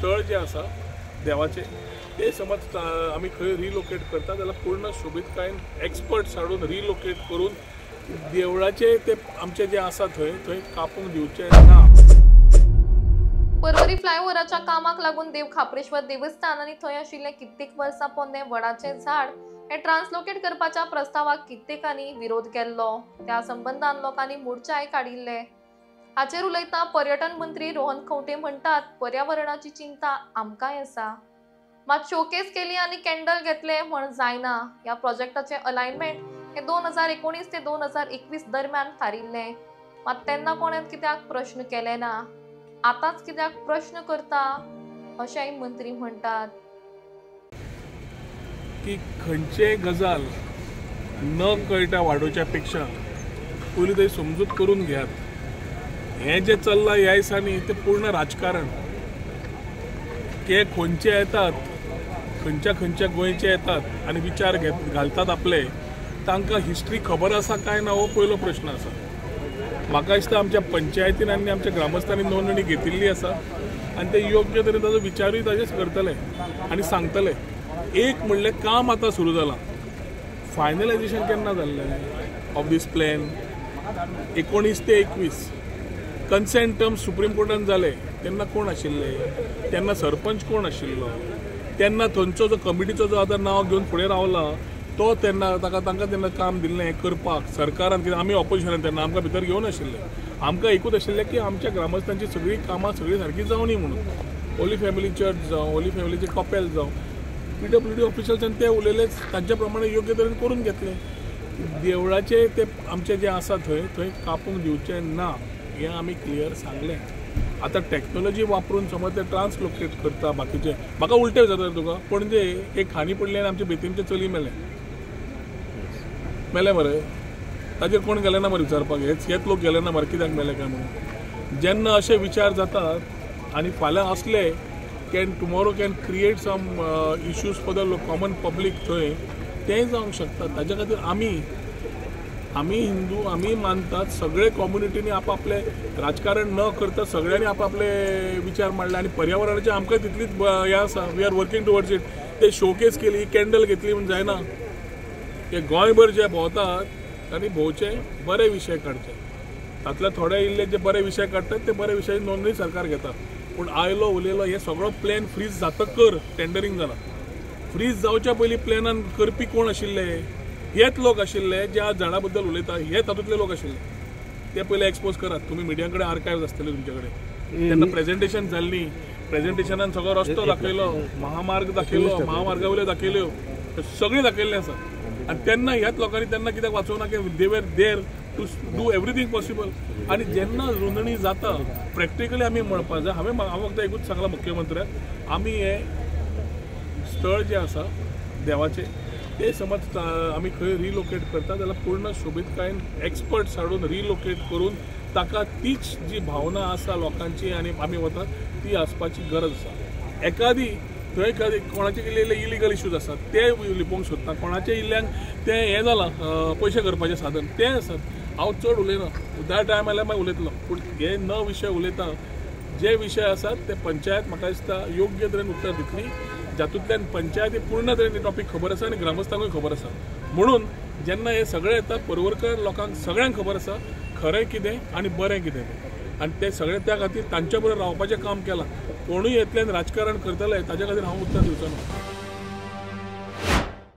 स्थळ जे आसा देवाचे ते समज आमी खंय रिलोकेट करता जाल्यार पूर्ण सोबीतकायेन एक्सपर्ट्स हाडून रिलोकेट करून देवळाचे ते आमचे जे आसा थंय थंय कापूंक दिवचे ना। परवरी फ्लायओव्हराच्या कामाक लागून देव खापरेश्वर देवस्थान आणि थंय आशिल्ले कित्येक वर्सां पोन्ने वडाचे झाड हे ट्रान्सलोकेट करपाच्या प्रस्तावाक कित्येकांनी विरोध केल्लो। त्या संबंधान लोकांनी मोर्चाय काडिल्ले। हाचेर उलयता पर्यटन मंत्री रोहन खंवटे म्हणटात, पर्यावरणाची चिंता आमकांय आसा, मात शोकेस केली आणि कॅन्डल घेतले म्हण जायना। या प्रोजेक्टाचे अलायनमेंट हे 2019 ते 2021 दरम्यान थारिल्ले, मात तेन्ना कोणें कित्याक प्रश्न केले ना। आताच कित्याक प्रश्न करता अशेंय मंत्री म्हणटात की खंयचेय गजाल न कळटा वाडोवच्या पेक्षा पयलीं थंय समजूत करून घेयात। हें जें चल्लां ह्या दिसांनी तें पूर्ण राजकारण। ते खंयचे येतात, खंयच्या गोंयचे येतात आनी विचार घालतात आपले, तांकां हिस्ट्री खबर आसा काय ना हो पयलो प्रश्न आसा। म्हाका दिसता आमच्या पंचायतीन आनी आमच्या ग्रामस्थांनी नोंदणी घेतिल्ली आसा आनी ते योग्य तरेन ताजो विचारूय ताजेच करतले आनी सांगतले। एक म्हणलें काम आतां सुरू जालां, फायनलायजेशन केन्ना जाल्लें ऑफ दीस प्लॅन 19 ते 21 कन्सेंट टर्म्स सुप्रीम कोर्टान जाले तेन्ना कोण आशिल्ले, तेन्ना सरपंच कोण आशिल्लो, तेन्ना थंयचो जो कमिटीचो जो आतां नांव घेवन फुडें रावला तो तेन्ना तांकां तेन्ना काम दिल्लें करपाक सरकारान, कित्याक आमी ऑपोजिशनान तेन्ना आमकां भितर घेवन आशिल्ले। आमकां एकूच आशिल्लें की आमच्या ग्रामस्थांची सगळीं कामां सगळीं सारकी जावनी म्हणून, होली फॅमिली चर्च जावं, होली फॅमिलीचे कपेल जावं, PWD ऑफिशल्सान ते उलयलेच तांच्या प्रमाणे योग्य तरेन करून घेतले। देवळाचे ते आमचे जे आसा थंय थंय कापूंक दिवचे ना हें आमी क्लियर सांगलें। आतां टॅक्नॉलॉजी वापरून समज ते ट्रान्सलोकेट करता बाकीचे, म्हाका उलटें जाता तुका पणजे एक खाणी पडली आनी आमचे बेतीमचें चली मेलें मरे, ताजेर कोण गेले ना मरे विचारपाक, हेच लोक गेले ना मरे कित्याक मेले काय म्हणून। जेन्ना अशे विचार जातात आनी फाल्यां असले tomorrow can create some issues for the common public थंय तें जावंक शकता। ताच्या खातीर आमी हिंदू आमी मानतात, सगळे कम्युनिटीनी आपापले राजकारण न करता सगळ्यांनी आपापले विचार मांडले आनी पर्यावरणाची आमकां तितलीच हें आसा, we are working towards it. ते शोकेस केली, कॅन्डल घेतली म्हूण जायना। ते गोंयभर जे भोंवतात तांणी भोंवचे, बरे विशय काडचे, तातले थोडे इल्ले जे बरे विशय काडटात ते बरे विशय नोंदणी सरकार घेता। पूण आयलो उलयलो हे सगळो प्लॅन फ्रीज जातकर टेंडरींग जालां। फ्रीज जावच्या पयलीं प्लॅनान करपी कोण आशिल्ले? हेच लोक आशिल्ले जे आज झाडा बद्दल उलयता, हे तातूंतले लोक आशिल्ले। ते पयले एक्सपोज करात, तुमी मिडिया कडेन आर्कायव्ज आसतले तुमचे कडेन। तेन्ना प्रेझेंटेशन जाल्ली, प्रेझेंटेशनान सगळो रस्तो दाखयलो, महामार्ग दाखयलो, महामार्गा वयल्यो दाखयल्यो, सगळें दाखयल्लें आसा। आनी तेन्ना ह्याच लोकांनी तेन्ना कित्याक वाचोवना की दे वर देर टू डू एवरीथिंग पॉसिबल। आनी जेन्ना नोंदणी जाता प्रॅक्टिकली आमी म्हणपाक जाय, हांवें फक्त एकूच सांगलां मुख्यमंत्र्याक, आमी हे स्थळ जे आसा देवाचे ते समज आमी खंय रिलोकेट करता जाल्यार पूर्ण सोबीतकायेन एक्सपर्ट्स हाडून रिलोकेट करून ताका तीच जी भावना आसा लोकांची आनी आमी वतात ती आसपाची गरज आसा। एखादी थंय कोणाचे इल्ले इलिगल इश्यूज आसात ते लिपोवंक सोदता, कोणाचे इल्ल्यांक ते हें जालां पयशे करपाचें साधन ते आसात। हांव चड उलयना, त्या टायम आयल्यार मागीर उलयतलो, पूण हे न विशय उलयता जे विशय आसात ते पंचायत म्हाका दिसता योग्य तरेन उत्तर दितली, जातूंतल्यान पंचायती पूर्ण तरेन टॉपीक खबर आसा आनी ग्रामस्थांकूय खबर आसा। म्हणून जेन्ना हे सगळे येतात परवरकर लोकांक सगळ्यांक खबर आसा खरें कितें आनी बरें कितें तें, आनी ते सगळे त्या खातीर तांच्या बरोबर रावपाचें काम केलां। कोणूय येतल्यान राजकारण करतले ताच्या खातीर हांव उत्तर दिवचो ना।